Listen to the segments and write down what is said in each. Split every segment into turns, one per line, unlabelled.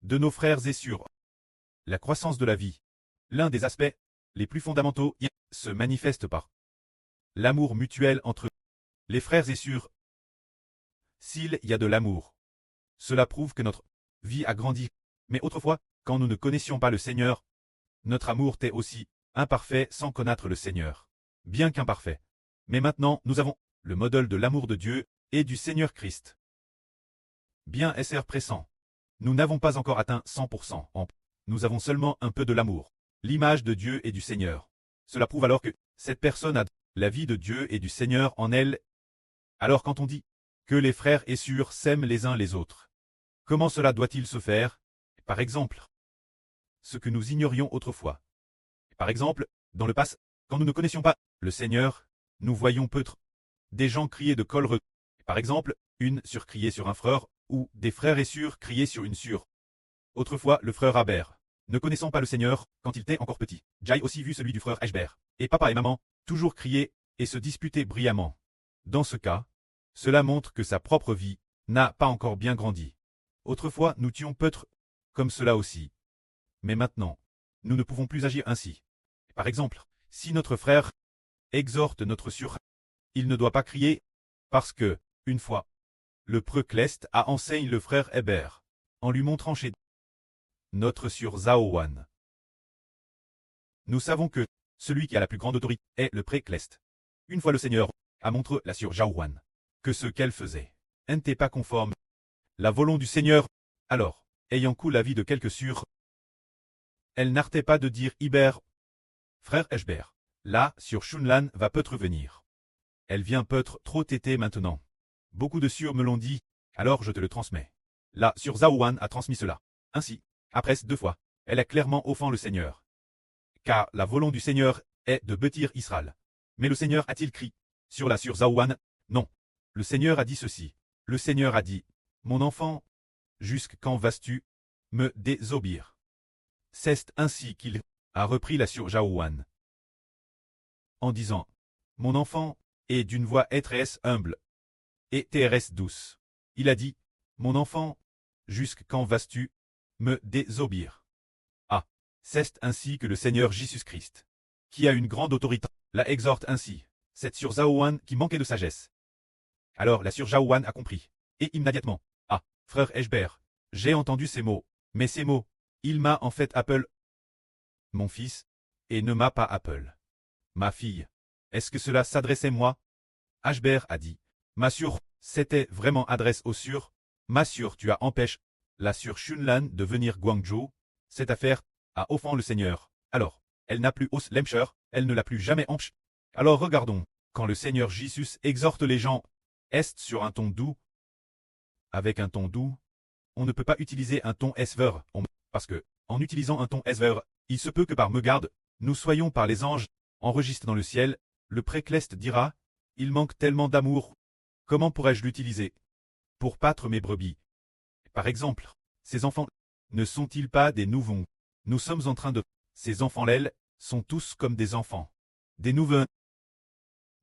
de nos frères et sœurs. La croissance de la vie. L'un des aspects les plus fondamentaux se manifeste par l'amour mutuel entre les frères et sœurs. S'il y a de l'amour, cela prouve que notre vie a grandi. Mais autrefois, quand nous ne connaissions pas le Seigneur, notre amour était aussi imparfait sans connaître le Seigneur, bien qu'imparfait. Mais maintenant, nous avons le modèle de l'amour de Dieu et du Seigneur Christ. Bien SR pressant. Nous n'avons pas encore atteint 100% nous avons seulement un peu de l'amour, l'image de Dieu et du Seigneur. Cela prouve alors que cette personne a la vie de Dieu et du Seigneur en elle. Alors quand on dit que les frères et sœurs s'aiment les uns les autres, comment cela doit-il se faire? Par exemple, ce que nous ignorions autrefois. Par exemple, dans le passé, quand nous ne connaissions pas le Seigneur, nous voyions peut-être des gens crier de colère. Par exemple, une sœur crier sur un frère, ou des frères et sœurs crier sur une sœur. Autrefois, le frère Abert, ne connaissant pas le Seigneur, quand il était encore petit, Jai aussi vu celui du frère Ashbert, et papa et maman, toujours crier et se disputer brillamment. Dans ce cas, cela montre que sa propre vie n'a pas encore bien grandi. Autrefois, nous tuions peut-être comme cela aussi. Mais maintenant, nous ne pouvons plus agir ainsi. Par exemple, si notre frère exhorte notre sœur, il ne doit pas crier, parce que, une fois, le Precleste a enseigné le frère Hébert, en lui montrant chez notre sœur Zaowan. Nous savons que celui qui a la plus grande autorité est le Precleste. Une fois le Seigneur a montré la sœur Zaowan que ce qu'elle faisait n'était pas conforme la volonté du Seigneur. Alors, ayant coupé la vie de quelques sœurs, elle n'arrêtait pas de dire Hébert, frère Ashbert, là, sur Shunlan va peut-être venir. Elle vient peut-être trop téter maintenant. Beaucoup de sœurs me l'ont dit, alors je te le transmets. Là, sur Zaowan a transmis cela. Ainsi, après 2 fois, elle a clairement offensé le Seigneur. Car la volonté du Seigneur est de bâtir Israël. Mais le Seigneur a-t-il crié sur la sœur Zaowan? Non. Le Seigneur a dit ceci. Le Seigneur a dit, mon enfant, jusque quand vas-tu me désobéir? C'est ainsi qu'il a repris la sœur Zaowan. En disant, mon enfant, et d'une voix étresse humble et terrestre douce. Il a dit, mon enfant, jusque quand vas-tu me désobéir? Ah, c'est ainsi que le Seigneur Jésus-Christ, qui a une grande autorité, la exhorte ainsi, cette sœur Zaowan qui manquait de sagesse. Alors la sœur Zaowan a compris, et immédiatement, ah, frère Ashbert, j'ai entendu ces mots, mais ces mots, il m'a en fait appelé mon fils, et ne m'a pas appelé ma fille. Est-ce que cela s'adressait moi? Ashbert a dit, ma sœur, c'était vraiment adresse aux sœurs. Ma sœur, tu as empêché la sœur Shunlan de venir Guangzhou. Cette affaire a offensé le Seigneur. Alors, elle n'a plus os lemcher, elle ne l'a plus jamais empêché. Alors regardons, quand le Seigneur Jésus exhorte les gens, est sur un ton doux. Avec un ton doux, on ne peut pas utiliser un ton esver, parce que, en utilisant un ton esver, il se peut que par mégarde, nous soyons par les anges, enregistrés dans le ciel, le Precleste dira, il manque tellement d'amour. Comment pourrais-je l'utiliser pour battre mes brebis? Par exemple, ces enfants ne sont-ils pas des nouveaux? Nous sommes en train de... Ces enfants-là sont tous comme des enfants. Des nouveaux.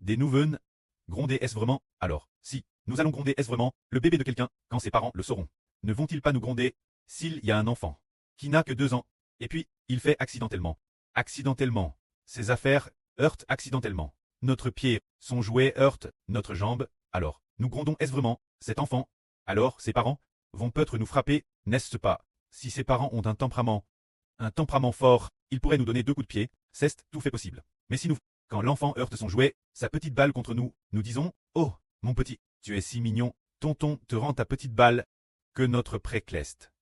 Des nouveaux. Gronder est-ce vraiment? Alors, si, nous allons gronder est-ce vraiment, le bébé de quelqu'un, quand ses parents le sauront. Ne vont-ils pas nous gronder, s'il y a un enfant, qui n'a que 2 ans, et puis, il fait accidentellement. Accidentellement. Ses affaires heurtent accidentellement. Notre pied, son jouet heurte notre jambe, alors, nous grondons est-ce vraiment, cet enfant? Alors, ses parents vont peut-être nous frapper, n'est-ce pas? Si ses parents ont un temperament fort, ils pourraient nous donner 2 coups de pied, c'est tout fait possible. Mais si nous, quand l'enfant heurte son jouet, sa petite balle contre nous, nous disons, oh, mon petit, tu es si mignon, tonton te rend ta petite balle, que notre Precleste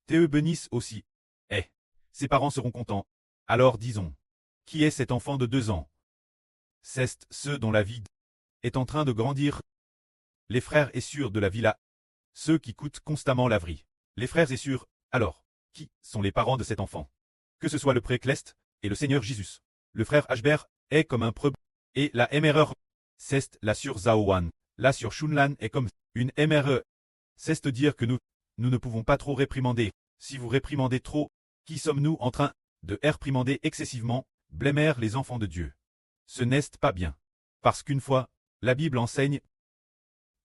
te bénisse aussi. Eh, ses parents seront contents. Alors disons, qui est cet enfant de 2 ans? C'est ceux dont la vie est en train de grandir. Les frères et sœurs de la villa, ceux qui coûtent constamment la vie. Les frères et sœurs, alors, qui sont les parents de cet enfant? Que ce soit le Precleste et le Seigneur Jésus. Le frère Ashbert est comme un preux, et la MRE, c'est la sœur Zaowan. La sœur Shunlan est comme une MRE. C'est dire que nous ne pouvons pas trop réprimander. Si vous réprimandez trop, qui sommes-nous en train de réprimander excessivement, blâmer les enfants de Dieu? Ce n'est pas bien. Parce qu'une fois, la Bible enseigne,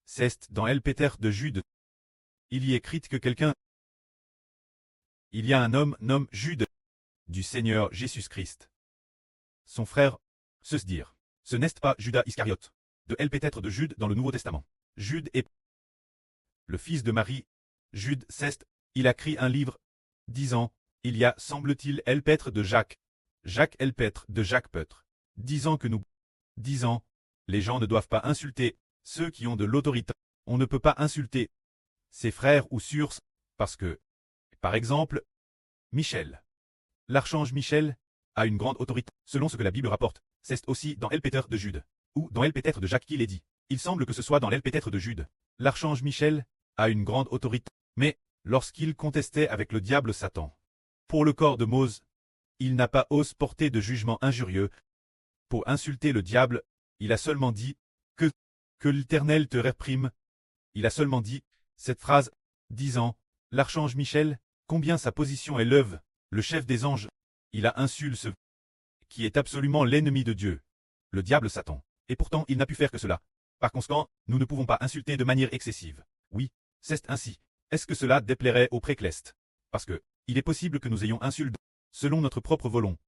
c'est dans El Péter de Jude, il y est écrit que quelqu'un Il y a un homme nommé Jude, du Seigneur Jésus-Christ. Son frère, se dire. Ce n'est pas Judas Iscariote. De elle peut-être de Jude dans le Nouveau Testament. Jude est le fils de Marie. Jude ceste, il a écrit un livre, disant, il y a, semble-t-il, Elpêtre de Jacques. Jacques Elpêtre de Jacques Peutre. Disant que nous, disant, les gens ne doivent pas insulter ceux qui ont de l'autorité. On ne peut pas insulter ses frères ou sœurs, parce que, par exemple, Michel. L'archange Michel a une grande autorité, selon ce que la Bible rapporte. C'est aussi dans Elpêtre de Jude, ou dans Elpêtre de Jacques qu'il est dit. Il semble que ce soit dans Elpêtre de Jude. L'archange Michel a une grande autorité, mais lorsqu'il contestait avec le diable Satan, pour le corps de Mose, il n'a pas osé porter de jugement injurieux. Pour insulter le diable, il a seulement dit que l'Éternel te réprime. Il a seulement dit cette phrase, disant, l'archange Michel, combien sa position élève, le chef des anges, il a insulté ce qui est absolument l'ennemi de Dieu, le diable Satan. Et pourtant il n'a pu faire que cela. Par conséquent, nous ne pouvons pas insulter de manière excessive. Oui, c'est ainsi. Est-ce que cela déplairait au précleste? Parce que, il est possible que nous ayons insulté, selon notre propre volonté.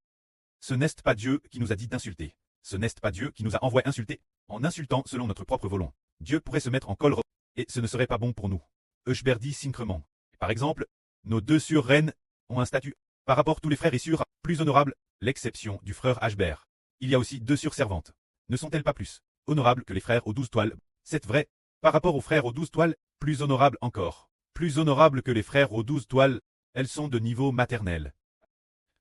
Ce n'est pas Dieu qui nous a dit d'insulter. Ce n'est pas Dieu qui nous a envoyé insulter, en insultant selon notre propre volonté. Dieu pourrait se mettre en colère, et ce ne serait pas bon pour nous. Euchberdi Syncrement. Par exemple, nos deux sœurs reines ont un statut, par rapport à tous les frères et sœurs, plus honorables, l'exception du frère Ashbert. Il y a aussi deux sœurs servantes. Ne sont-elles pas plus honorables que les frères aux 12 toiles? C'est vrai. Par rapport aux frères aux 12 toiles, plus honorables encore. Plus honorables que les frères aux 12 toiles, elles sont de niveau maternel.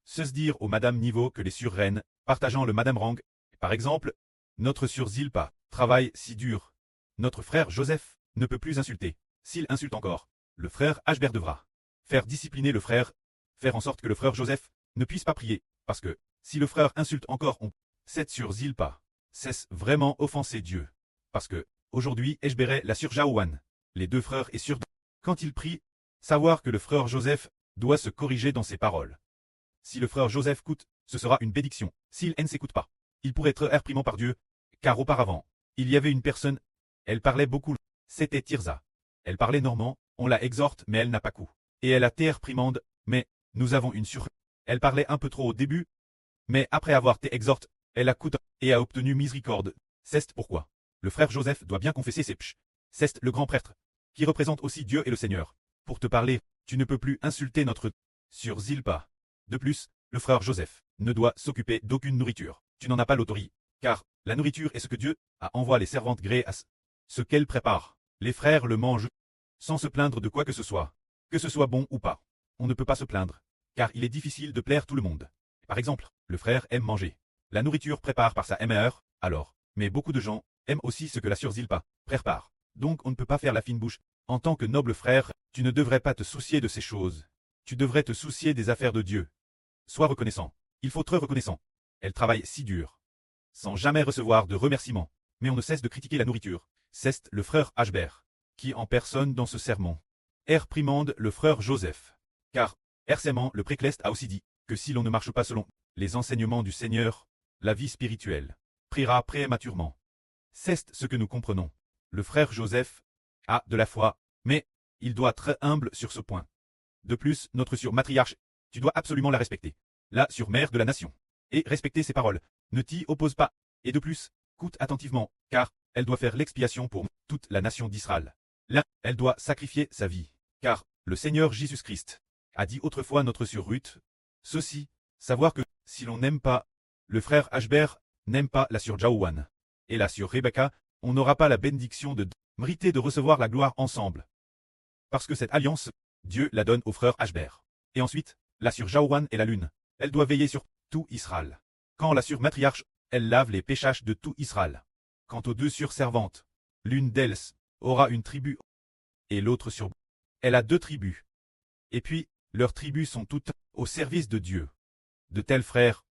Se dire aux madame niveau que les sœurs reines, partageant le madame rang. Par exemple, notre sœur Zilpa travaille si dur. Notre frère Joseph ne peut plus insulter. S'il insulte encore, le frère Ashbert devra faire discipliner le frère, faire en sorte que le frère Joseph ne puisse pas prier, parce que, si le frère insulte encore cette sœur Zilpa, cesse vraiment offenser Dieu. Parce que, aujourd'hui, Eshberet la sœur Jaouane, les deux frères et sœurs, quand ils prient, savoir que le frère Joseph doit se corriger dans ses paroles. Si le frère Joseph écoute, ce sera une bénédiction. S'il ne s'écoute pas, il pourrait être réprimé par Dieu, car auparavant, il y avait une personne, elle parlait beaucoup, c'était Tirza. Elle parlait normand, on la exhorte mais elle n'a pas coup. Et elle a été réprimande, mais, nous avons une sur. Elle parlait un peu trop au début, mais après avoir été exhorte, elle a coûté et a obtenu miséricorde. C'est pourquoi le frère Joseph doit bien confesser ses pches. C'est le grand prêtre, qui représente aussi Dieu et le Seigneur. Pour te parler, tu ne peux plus insulter notre sur Zilpa. De plus, le frère Joseph ne doit s'occuper d'aucune nourriture. Tu n'en as pas l'autorité, car la nourriture est ce que Dieu a envoyé les servantes gré à ce qu'elles préparent. Les frères le mangent, sans se plaindre de quoi que ce soit bon ou pas. On ne peut pas se plaindre, car il est difficile de plaire tout le monde. Par exemple, le frère aime manger. La nourriture prépare par sa MR, alors, mais beaucoup de gens aiment aussi ce que la sœur Zilpa prépare. Donc on ne peut pas faire la fine bouche. En tant que noble frère, tu ne devrais pas te soucier de ces choses. Tu devrais te soucier des affaires de Dieu. Sois reconnaissant. Il faut être reconnaissant. Elle travaille si dur, sans jamais recevoir de remerciements. Mais on ne cesse de critiquer la nourriture. C'est le frère Ashbert, qui en personne dans ce sermon réprimande le frère Joseph. Car, récemment, le précleste a aussi dit que si l'on ne marche pas selon les enseignements du Seigneur, la vie spirituelle priera prématurément. C'est ce que nous comprenons. Le frère Joseph a de la foi, mais il doit être humble sur ce point. De plus, notre sœur matriarche, tu dois absolument la respecter. La surmère de la nation. Et respecter ses paroles. Ne t'y oppose pas. Et de plus, écoute attentivement, car elle doit faire l'expiation pour toute la nation d'Israël. Là, elle doit sacrifier sa vie. Car le Seigneur Jésus-Christ a dit autrefois notre sœur Ruth, ceci, savoir que, si l'on n'aime pas, le frère Ashbert n'aime pas la sœur Jaouane, et la sœur Rebecca, on n'aura pas la bénédiction de mériter de recevoir la gloire ensemble. Parce que cette alliance, Dieu la donne au frère Ashbert. Et ensuite, la sœur Jaouane est la lune. Elle doit veiller sur tout Israël. Quand la sœur matriarche, elle lave les péchages de tout Israël. Quant aux deux sœurs servantes, l'une d'elles aura une tribu, et l'autre sur. Elle a deux tribus. Et puis, leurs tribus sont toutes au service de Dieu. De tels frères,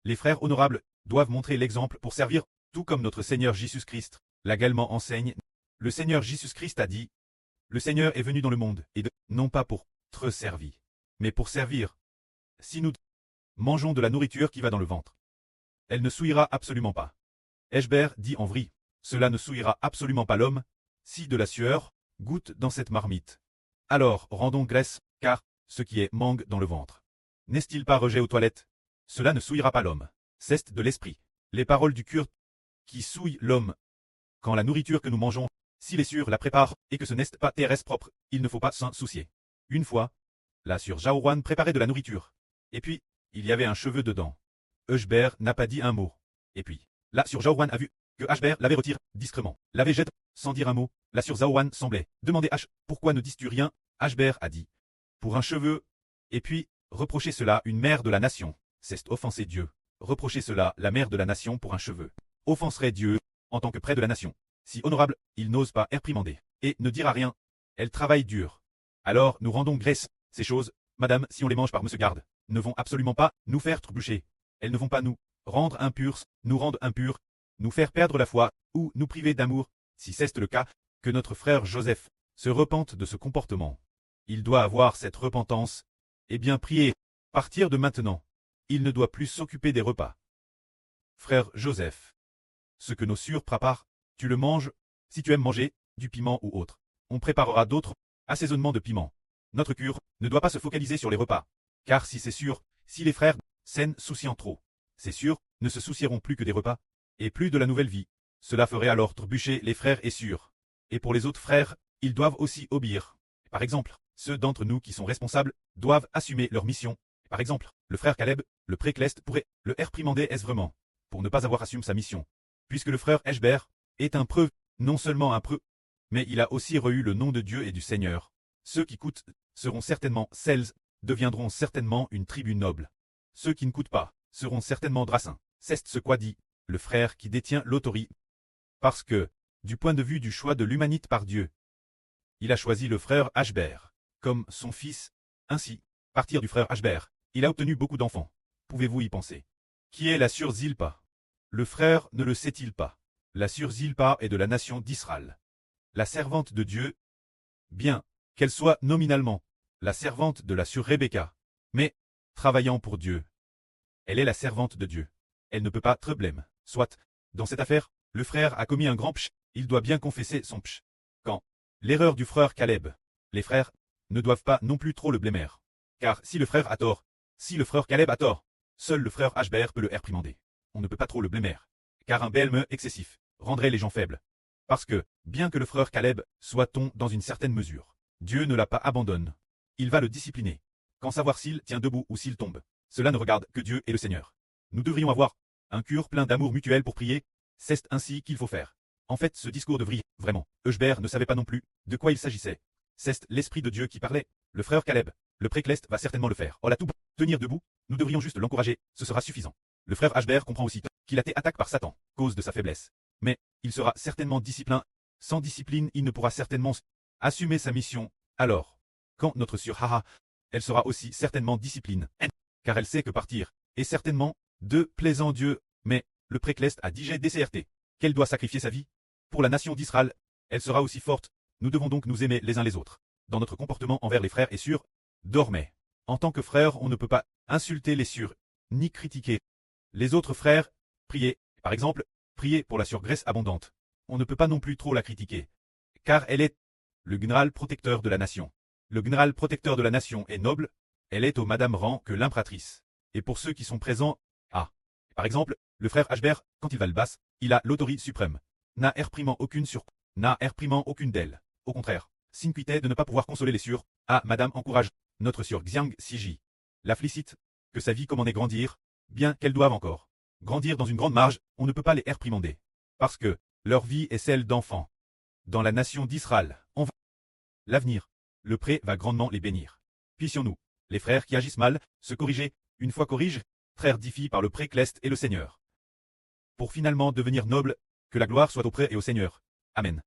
les frères honorables, doivent montrer l'exemple pour servir, tout comme notre Seigneur Jésus-Christ l'également enseigne. Le Seigneur Jésus-Christ a dit, le Seigneur est venu dans le monde, et non pas pour être servi, mais pour servir. Si nous mangeons de la nourriture qui va dans le ventre, elle ne souillera absolument pas. Eshbert dit en vrai, cela ne souillera absolument pas l'homme, si de la sueur goûte dans cette marmite. Alors rendons grâce, car ce qui est mangue dans le ventre. N'est-il pas rejet aux toilettes? Cela ne souillera pas l'homme. C'est de l'esprit. Les paroles du cure qui souillent l'homme. Quand la nourriture que nous mangeons, si les sûrs la préparent et que ce n'est pas terrestre propre, il ne faut pas s'en soucier. Une fois, la sûre Jaowan préparait de la nourriture. Et puis, il y avait un cheveu dedans. Hubert n'a pas dit un mot. Et puis, la sûre Jaowan a vu que Hubert l'avait retiré discrètement. L'avait jeté sans dire un mot. La sûre Zaowan semblait demander H. Pourquoi ne dis-tu rien? Hubert a dit. Pour un cheveu. Et puis, reprocher cela une mère de la nation. C'est offenser Dieu. Reprocher cela la mère de la nation pour un cheveu. Offenserait Dieu, en tant que près de la nation. Si honorable, il n'ose pas réprimander. Et ne dira rien. Elle travaille dur. Alors nous rendons grâce. Ces choses, madame, si on les mange par monsieur garde, ne vont absolument pas nous faire trébucher. Elles ne vont pas nous rendre impurs, nous rendre impurs, nous faire perdre la foi, ou nous priver d'amour. Si c'est le cas, que notre frère Joseph se repente de ce comportement. Il doit avoir cette repentance, et bien prier. Partir de maintenant. Il ne doit plus s'occuper des repas. Frère Joseph. Ce que nos sûrs préparent, tu le manges, si tu aimes manger, du piment ou autre. On préparera d'autres assaisonnements de piment. Notre cure ne doit pas se focaliser sur les repas. Car si c'est sûr, si les frères s'en souciant trop, c'est sûr, ne se soucieront plus que des repas, et plus de la nouvelle vie. Cela ferait alors trébucher les frères et sûrs. Et pour les autres frères, ils doivent aussi obéir. Par exemple, ceux d'entre nous qui sont responsables doivent assumer leur mission. Par exemple, le frère Caleb, le précleste pourrait le réprimander est-ce vraiment, pour ne pas avoir assumé sa mission. Puisque le frère Hubert est un preux, non seulement un preux, mais il a aussi reçu le nom de Dieu et du Seigneur. Ceux qui coûtent seront certainement celles, deviendront certainement une tribu noble. Ceux qui ne coûtent pas seront certainement drassins. C'est ce qu'a dit le frère qui détient l'autorité. Parce que, du point de vue du choix de l'humanité par Dieu, il a choisi le frère Hubert comme son fils. Ainsi, à partir du frère Hubert, il a obtenu beaucoup d'enfants. Pouvez-vous y penser? Qui est la sûre Zilpa? Le frère ne le sait-il pas? La sûre Zilpa est de la nation d'Israël. La servante de Dieu, bien qu'elle soit nominalement la servante de la sûre Rebecca, mais, travaillant pour Dieu, elle est la servante de Dieu. Elle ne peut pas problème. Soit, dans cette affaire, le frère a commis un grand pch, il doit bien confesser son pch. Quand l'erreur du frère Caleb, les frères ne doivent pas non plus trop le blâmer. Car si le frère a tort, si le frère Caleb a tort, seul le frère Hubert peut le réprimander. On ne peut pas trop le blâmer. Car un blâme excessif rendrait les gens faibles. Parce que, bien que le frère Caleb soit-on dans une certaine mesure, Dieu ne l'a pas abandonné. Il va le discipliner. Quand savoir s'il tient debout ou s'il tombe, cela ne regarde que Dieu et le Seigneur. Nous devrions avoir un cœur plein d'amour mutuel pour prier. C'est ainsi qu'il faut faire. En fait, ce discours devrait, vraiment, Hubert ne savait pas non plus de quoi il s'agissait. C'est l'Esprit de Dieu qui parlait. Le frère Caleb, le précleste va certainement le faire. Oh la tout, tenir debout, nous devrions juste l'encourager, ce sera suffisant. Le frère Hubert comprend aussi qu'il a été attaqué par Satan, cause de sa faiblesse. Mais, il sera certainement discipliné. Sans discipline, il ne pourra certainement assumer sa mission. Alors, quand notre sûre Haha, elle sera aussi certainement discipline, car elle sait que partir est certainement de plaisant Dieu, mais le précleste a digé DCRT, qu'elle doit sacrifier sa vie pour la nation d'Israël. Elle sera aussi forte. Nous devons donc nous aimer les uns les autres. Dans notre comportement envers les frères et sûrs, dormez. En tant que frères, on ne peut pas insulter les sûrs, ni critiquer les autres frères. Prier, par exemple, prier pour la sûre Grace abondante. On ne peut pas non plus trop la critiquer, car elle est le général protecteur de la nation. Le général protecteur de la nation est noble, elle est au madame rang que l'impératrice. Et pour ceux qui sont présents, par exemple, le frère Hubert, quand il va le basse, il a l'autorité suprême. N'a réprimant aucune sur, n'a réprimant aucune d'elle. Au contraire, s'inquiétait de ne pas pouvoir consoler les sûrs. Madame encourage notre sûre Xiang Siji. La félicite, que sa vie commandait grandir, bien qu'elle doive encore grandir dans une grande marge, on ne peut pas les réprimander. Parce que leur vie est celle d'enfants. Dans la nation d'Israël, on va l'avenir. Le pré va grandement les bénir. Puissions-nous, les frères qui agissent mal, se corriger, une fois corrige, frères défis par le précleste et le Seigneur. Pour finalement devenir noble, que la gloire soit auprès et au Seigneur. Amen.